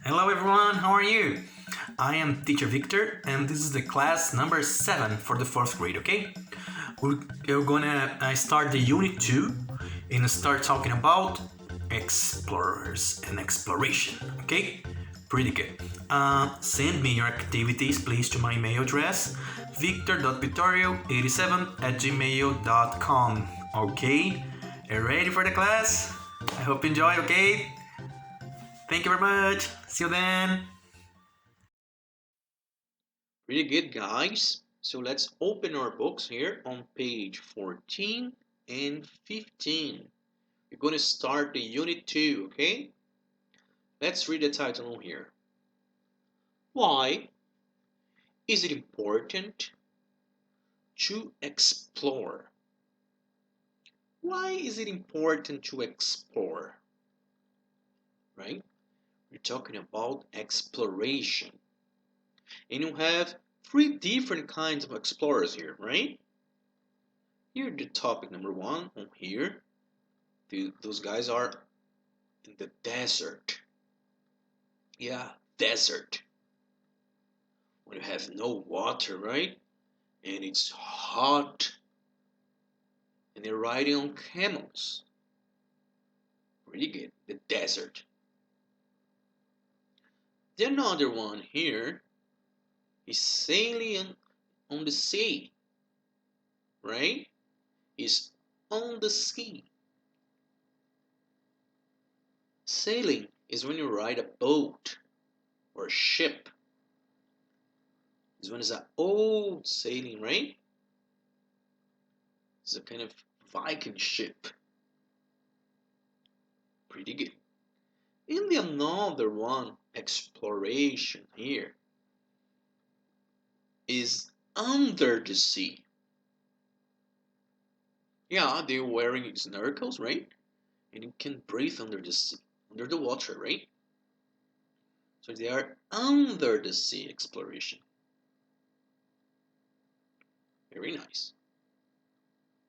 Hello everyone, how are you? I am teacher Victor and this is the class number 7 for the 4th grade, okay? We're gonna start the unit 2 and start talking about explorers and exploration, okay? Pretty good. Send me your activities please to my email address victor.pitorio87@gmail.com, okay? Are you ready for the class? I hope you enjoy, okay? Thank you very much. See you then. Pretty good, guys. So let's open our books here on page 14 and 15. We're going to start the unit 2, okay? Let's read the title here. Why is it important to explore? Why is it important to explore? Right? We're talking about exploration. And you have 3 different kinds of explorers here, right? Here the topic number 1 on here. Those guys are in the desert. Yeah, desert. When you have no water, right? And it's hot. And they're riding on camels. Pretty good. The desert. The another one here is sailing on the sea. Right? Is on the sea. Sailing is when you ride a boat or a ship. This one is an old sailing, right? It's a kind of Viking ship. Pretty good. And the another one, exploration here, is under the sea. Yeah, they're wearing snorkels, right? And you can breathe under the sea, under the water, right? So they are under the sea exploration. Very nice.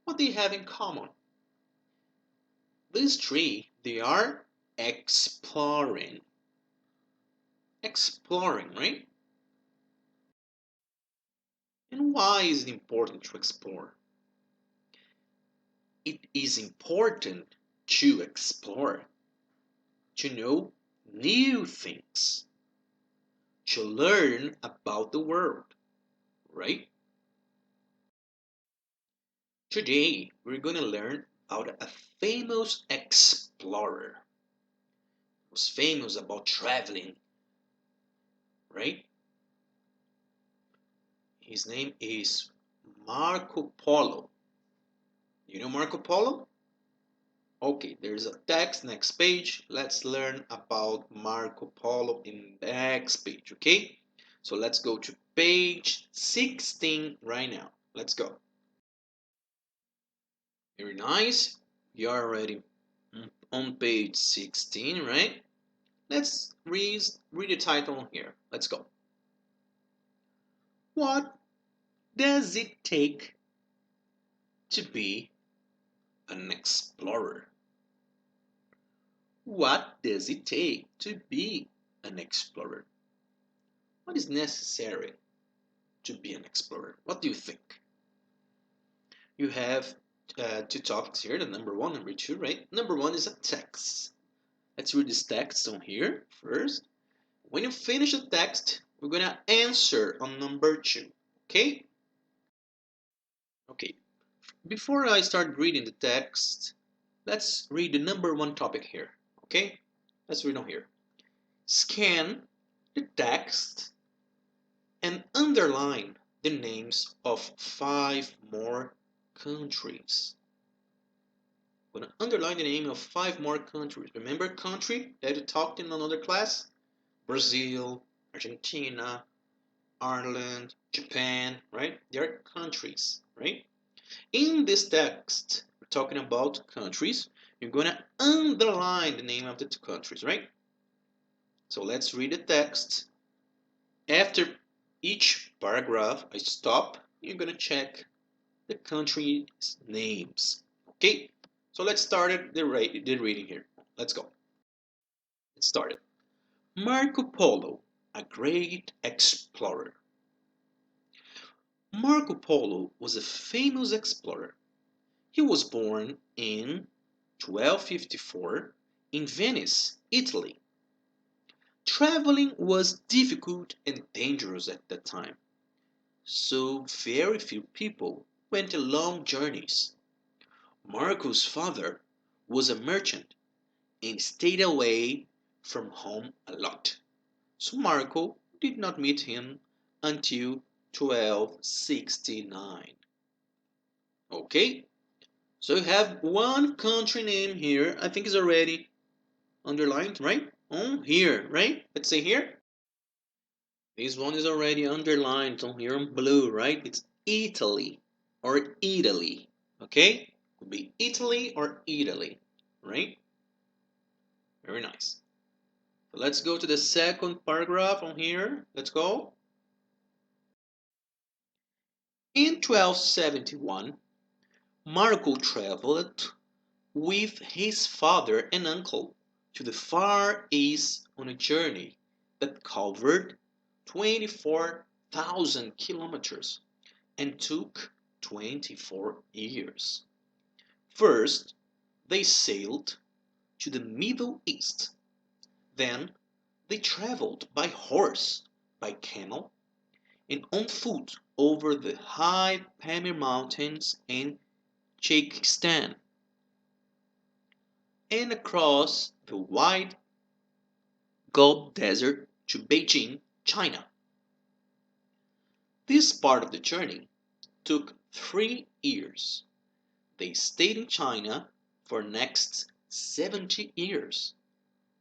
What do they have in common? These 3, they are exploring. Exploring, right? And why is it important to explore? It is important to explore, to know new things, to learn about the world, right? Today, we're going to learn about a famous explorer. He was famous about traveling, right? His name is Marco Polo. You know Marco Polo? Okay, there's a text next page. Let's learn about Marco Polo in the next page, okay? So let's go to page 16 right now. Let's go. Very nice. You are already on page 16, right? Let's read the title here. Let's go. What does it take to be an explorer? What does it take to be an explorer? What is necessary to be an explorer? What do you think? You have 2 topics here, the number 1, number 2, right? Number 1 is a text. Let's read this text on here first. When you finish the text, we're going to answer on number 2, okay? Okay, before I start reading the text, let's read the number 1 topic here, okay? Let's read on here. Scan the text and underline the names of 5 more countries. I'm going to underline the name of 5 more countries. Remember country that you talked in another class? Brazil, Argentina, Ireland, Japan, right? They are countries, right? In this text, we're talking about countries. You're going to underline the name of the 2 countries, right? So let's read the text. After each paragraph, I stop. You're going to check the country's names. Okay? So let's start the reading here. Let's go. Let's start it. Marco Polo, a great explorer. Marco Polo was a famous explorer. He was born in 1254 in Venice, Italy. Traveling was difficult and dangerous at that time, so very few people went long journeys. Marco's father was a merchant and stayed away from home a lot, so Marco did not meet him until 1269. Okay, so you have one country name here. I think it's already underlined, right? On here, right? Let's say here. This one is already underlined on here in blue, right? It's Italy or Italy. Okay? Could be Italy or Italy, right? Very nice. So let's go to the second paragraph on here. Let's go. In 1271, Marco traveled with his father and uncle to the Far East on a journey that covered 24,000 kilometers and took 24 years. First, they sailed to the Middle East. Then, they traveled by horse, by camel, and on foot over the high Pamir Mountains and Chekistan, and across the wide Gulf Desert to Beijing, China. This part of the journey took 3 years. They stayed in China for next 70 years,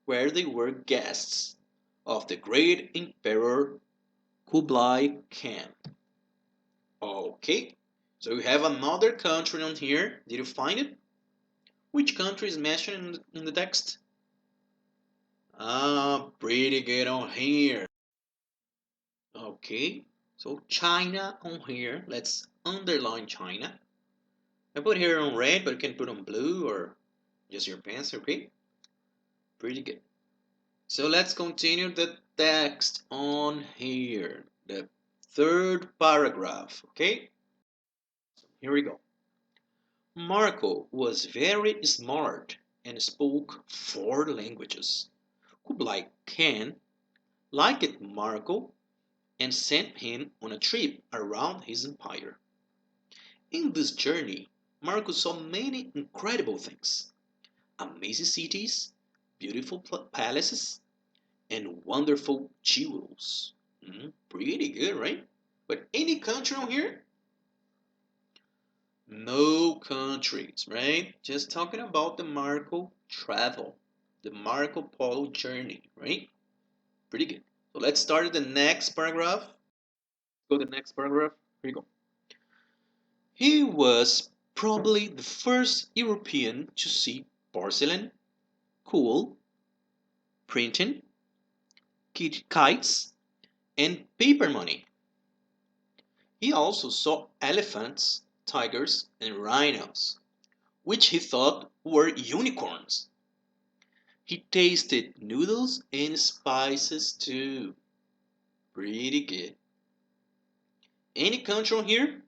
where they were guests of the great Emperor Kublai Khan. Okay, so we have another country on here. Did you find it? Which country is mentioned in the text? Pretty good on here. Okay, so China on here. Let's underline China. I put here on red, but you can put on blue or just your pencil, okay? Pretty good. So let's continue the text on here. The third paragraph, okay? Here we go. Marco was very smart and spoke 4 languages. Kublai Khan liked Marco and sent him on a trip around his empire. In this journey, Marco saw many incredible things: amazing cities, beautiful palaces, and wonderful jewels. Pretty good, right? But any country on here? No countries, right? Just talking about the Marco travel, the Marco Polo journey, right? Pretty good. So let's start the next paragraph. Go to the next paragraph. Here you go. He was probably the first European to see porcelain, coal, printing, kites, and paper money. He also saw elephants, tigers, and rhinos, which he thought were unicorns. He tasted noodles and spices too. Pretty good. Any country on here?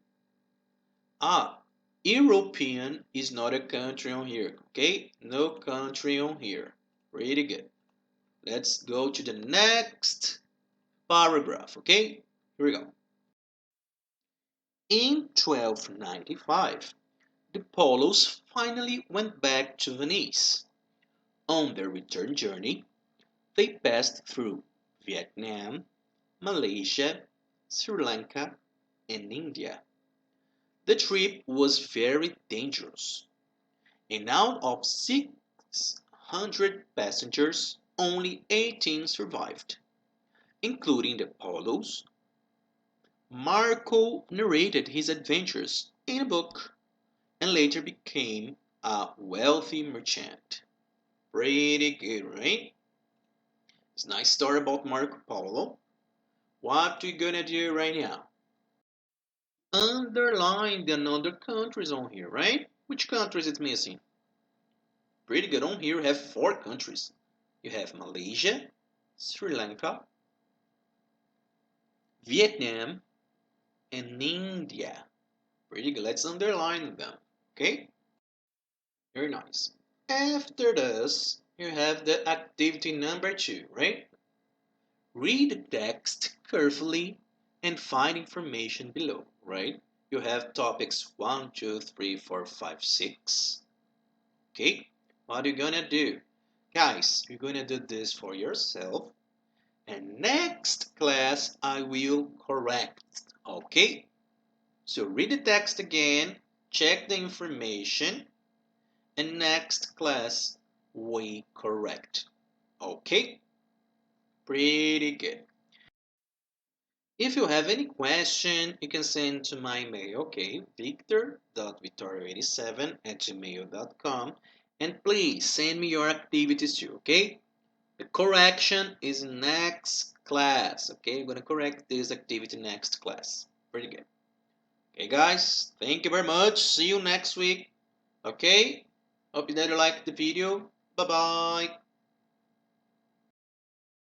European is not a country on here, okay? No country on here. Pretty good. Let's go to the next paragraph, okay? Here we go. In 1295, the Polos finally went back to Venice. On their return journey, they passed through Vietnam, Malaysia, Sri Lanka, and India. The trip was very dangerous, and out of 600 passengers, only 18 survived, including the Polos. Marco narrated his adventures in a book and later became a wealthy merchant. Pretty good, right? It's a nice story about Marco Polo. What we gonna do right now? Underline the another countries on here, right? Which countries it's missing? Pretty good. On here you have 4 countries. You have Malaysia, Sri Lanka, Vietnam, and India. Pretty good. Let's underline them. Okay? Very nice. After this, you have the activity number 2, right? Read the text carefully and find information below, right? You have topics 1, 2, 3, 4, 5, 6. Okay? What are you gonna do? Guys, you're gonna do this for yourself. And next class, I will correct. Okay? So read the text again, check the information, and next class, we correct. Okay? Pretty good. If you have any question, you can send to my mail, okay? victor.vittorio87@gmail.com. And please send me your activities too, okay? The correction is next class, okay? I'm going to correct this activity next class. Pretty good. Okay, guys, thank you very much. See you next week, okay? Hope you did like the video. Bye-bye.